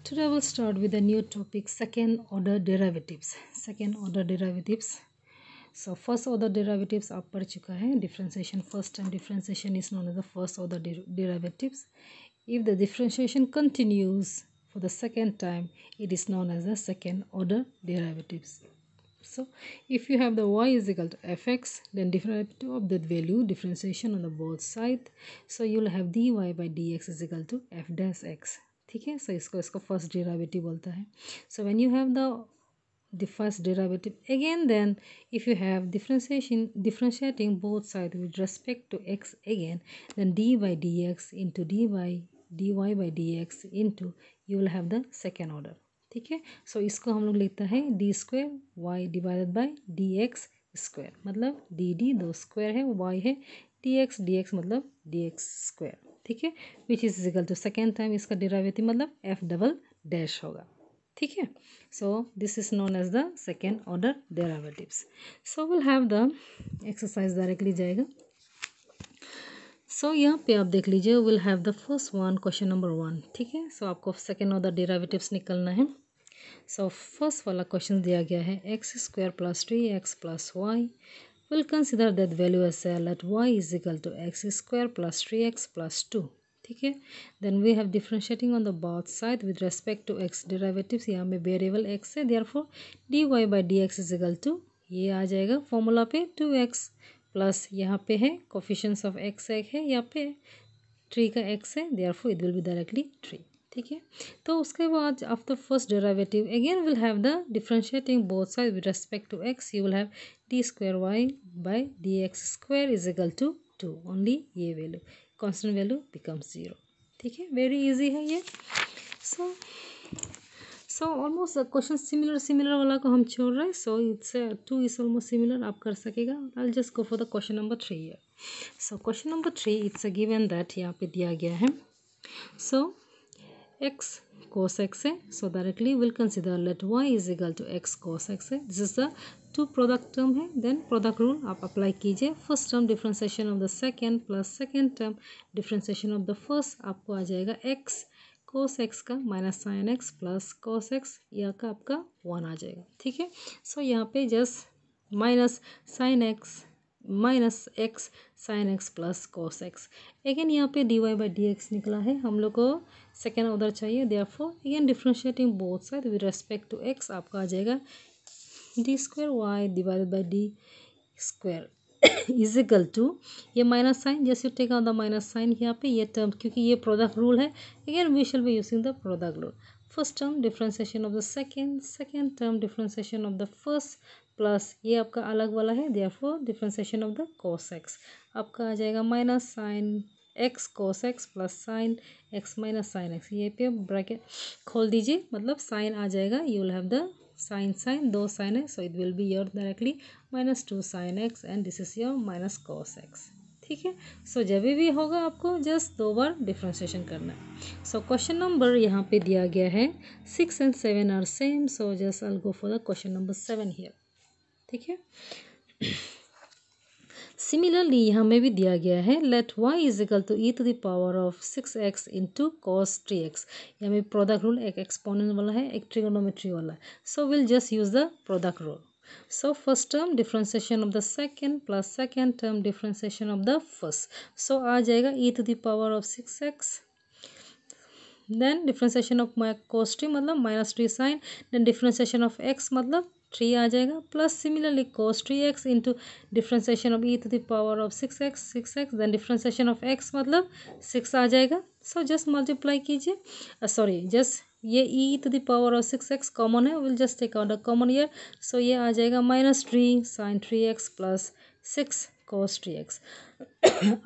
Today I will start with a new topic, second order derivatives. Second order derivatives. So first order derivatives आप पढ़ चुका है. Differentiation, first term differentiation is known as the first order derivatives. If the differentiation continues for the second time, it is known as the second order derivatives. So if you have the y is equal to fx, then derivative of that value, differentiation on the both side, so you will have dy by dx is equal to f dash x. ठीक है, so इसको first derivative बोलता है. So when you have the first derivative again, then if you have differentiating both sides with respect to x again, then d by dx into dy by dx into you will have the second order. ठीक है, सो इसको हम लोग लिखता है D square Y divided by D X square, मतलब D D दो square है, वाई है डी एक्स मतलब डी एक्स स्क्वायर. ठीक है, which is equal to second time इसका डेरिवेटिव मतलब एफ डबल डैश होगा. ठीक है, so this is known as the second order derivatives. So will have the exercise directly जाएगा. सो यहाँ पे आप देख लीजिए, will have the first one question number 1. ठीक है, सो आपको सेकेंड ऑर्डर डेरिवेटिव्स निकलना है. सो फर्स्ट वाला क्वेश्चन दिया गया है X square plus 3x plus Y. We'll consider that value as let y is equal to x square plus 3x plus 2. ठीक है, then we have differentiating on the both side with respect to x derivatives. यहाँ में variable x है, therefore dy by dx is equal to ये आ जाएगा formula पे 2x plus यहाँ पे है कोफिशिएंट्स ऑफ x एक है, यहाँ पे 3 का x है, therefore it will be directly 3. ठीक है, तो उसके बाद after first derivative again will have the differentiating both side with respect to X, you will have D square Y by D X square is equal to 2. Only ये value constant value becomes 0. ठीक है, very easy है ये. So almost question similar वाला को हम छोड़ रहे हैं. So it's 2 is almost similar, आप कर सकेगा. I just go for the question number 3 है. So question number 3 it's a given that यहाँ पे दिया गया है. सो x cos x है, so directly we'll consider let y is equal to x cos x है. This is the two product term है. Then product rule आप apply कीजिए. First term differentiation of the second plus second term differentiation of the first, आपको आ जाएगा x cos x का minus sine x plus cos x, यह का आपका 1 आ जाएगा. ठीक है, सो यहाँ पे just minus sine x minus X sine X plus cos X. Again यहाँ पे D Y by D X निकला है, हम लोग को सेकेंड ऑर्डर चाहिए. Therefore again differentiating both side with respect to X, आपका आ जाएगा D square Y divided by D square is equal to ये माइनस साइन, जैसे take out the minus sine यहाँ पे ये टर्म, क्योंकि ये प्रोडक्ट रूल है. Again we shall be using the product rule. First term differentiation of the second term differentiation of the first plus ये आपका अलग वाला है, therefore differentiation of the cos x आपका आ जाएगा minus sine x cos x plus sine x minus sine x. ये पे ब्रैकेट खोल दीजिए, मतलब साइन आ जाएगा, you will have the sine दो साइन है, so it will be your directly minus 2 sine x and this is your minus cos x. ठीक है, सो जब भी होगा आपको जस्ट 2 बार डिफरेंशिएशन करना है. सो क्वेश्चन नंबर यहाँ पे दिया गया है 6 and 7 are same, so just I will go for the question number 7 here. ठीक है, सिमिलरली यहाँ में भी दिया गया है let y is equal to E to the power of 6x into cos 3x. यहाँ में प्रोडक्ट रूल, एक एक्सपोनेंट वाला है, एक ट्रिगोनोमेट्री वाला है. So will just use the product rule. So first term differentiation of the second plus second term differentiation of the first, so आ जाएगा e to the power of 6x. Then differentiation of cos 3 मतलब minus 3 sine, then differentiation of x मतलब 3 आ जाएगा, plus similarly cos 3x into differentiation of e to the power of 6x, then differentiation of x मतलब 6 आ जाएगा. So just multiply कीजिए, sorry just ये e to the power of 6x common है, will just take out the common here. So ये आ जाएगा minus 3 sign 3x plus 6 cos 3x.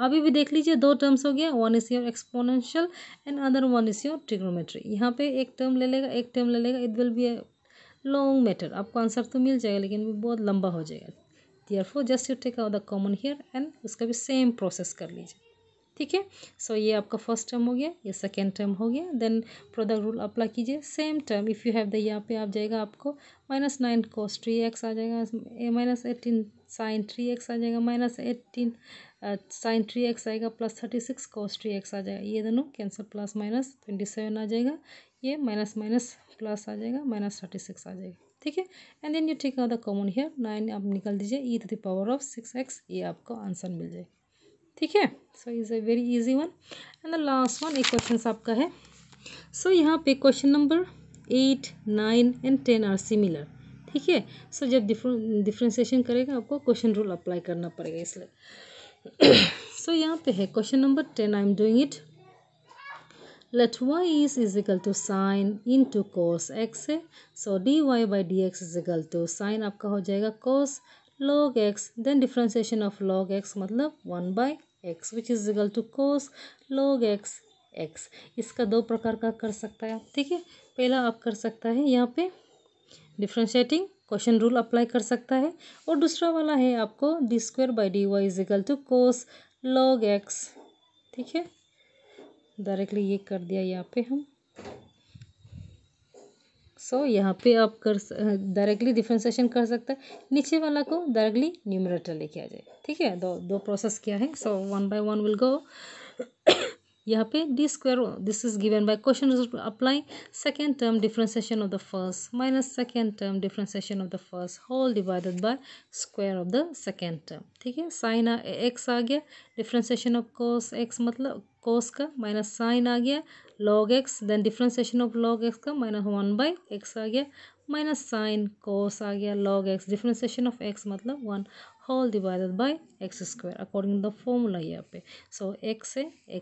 अभी भी देख लीजिए, 2 टर्म्स हो गया, one is your exponential and other one is your trigonometry. यहाँ पे एक टर्म ले लेगा, एक टर्म ले लेगा, it will be long matter. आपको आंसर तो मिल जाएगा लेकिन भी बहुत लंबा हो जाएगा. Therefore just you take out the common here and उसका भी सेम प्रोसेस कर लीजिए. ठीक है, सो ये आपका फर्स्ट टर्म हो गया, ये सेकेंड टर्म हो गया. देन प्रोडक्ट रूल अप्लाई कीजिए, same term if you have the यहाँ पे आप जाएगा आपको माइनस 9 cos 3x आ जाएगा, माइनस 18 साइन 3x आ जाएगा, माइनस 18 साइन 3x आएगा प्लस 36, कॉस 3x आ जाएगा, ये दोनों कैंसिल, प्लस माइनस 27 आ जाएगा, ये माइनस माइनस प्लस आ जाएगा, माइनस 36 आ जाएगा, ठीक है। And then you take out the common here, 9 आप निकाल दीजिए, e to the power of 6x, ये आपको आंसर मिल जाए, ठीक है। So is a very easy one. And the last one, एक क्वेश्चन आपका है। सो यहाँ पे question number 8, 9 and 10 are similar, ठीक है। सो जब डिफ्रेंसिएशन करेगा आपको क्वेश्चन रूल अप्लाई करना पड़ेगा, इसलिए सो यहाँ पे है question number 10, I am doing it. Let y is equal to sin into cos x है, सो dy by dx is equal to sin आपका हो जाएगा cos log x, then differentiation of log x मतलब 1 by x which is equal to cos log x x। इसका दो प्रकार का कर सकता है आप, ठीक है। पहला आप कर सकता है यहाँ पे डिफ्रेंशिएटिंग क्वेश्चन रूल अप्लाई कर सकता है, और दूसरा वाला है आपको D square by D Y is equal to cos log X, ठीक है। डायरेक्टली ये कर दिया यहाँ पे हम। सो यहाँ पे आप कर डायरेक्टली डिफ्रेंशिएशन कर सकते हैं, नीचे वाला को डायरेक्टली न्यूमरेटर लेके आ जाए, ठीक है। दो प्रोसेस किया है, सो 1 by 1 विल गो। यहाँ पे D square, this is given by question apply second term differentiation of the first minus second term differentiation of the first whole divided by square of the second term, ठीक है। Sine x आ गया, differentiation of cos x मतलब कोस का, minus sine आ गया log X, then differentiation of log X का minus 1 by X आ गया, माइनस साइन कोस आ गया log X, differentiation of X मतलब 1 whole divided by X square according the formula यहाँ पे। सो एक्स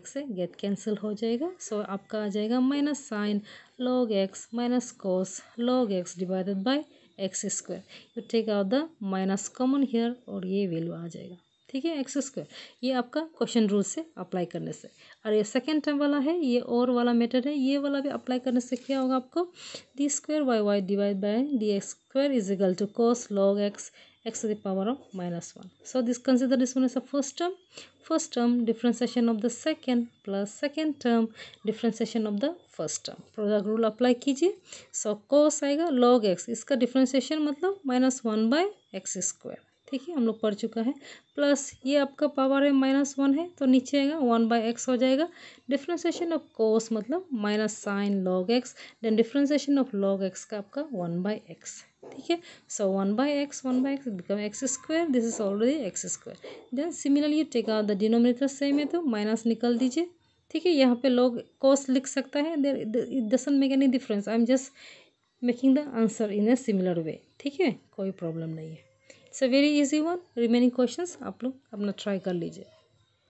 से गेट कैंसिल हो जाएगा, सो आपका आ जाएगा minus sine log X minus cos log X divided by X square. You take out the minus common here और ये वैल्यू आ जाएगा, ठीक है, एक्स स्क्वायर। ये आपका क्वेश्चन रूल से अप्लाई करने से। और ये सेकेंड टर्म वाला है, ये और वाला मेथड है, ये वाला भी अप्लाई करने से क्या होगा आपको, D square by Y divide by D X square is equal to cos log X x to the power of -1. So this, consider this one as a first term differentiation of the second plus second term differentiation of the first term, product rule apply कीजिए। सो cos आएगा log x, इसका differentiation मतलब -1 by x square, ठीक है, हम लोग पढ़ चुका है। प्लस ये आपका पावर है -1 है, तो नीचे आएगा 1 by x हो जाएगा। डिफ्रेंसिएशन ऑफ कोस मतलब minus sine log X, then differentiation of log X का आपका 1 by x, ठीक है। So 1 by x become X square, this is already X square. Then similarly take out the denominator, same है तो minus निकाल दीजिए, ठीक है। यहाँ पे लॉग कोस लिख सकता है, it doesn't make any difference, I am just making the answer in a similar way, ठीक है, कोई प्रॉब्लम नहीं है। It's a very easy one. Remaining questions आप लोग अपना ट्राई कर लीजिए।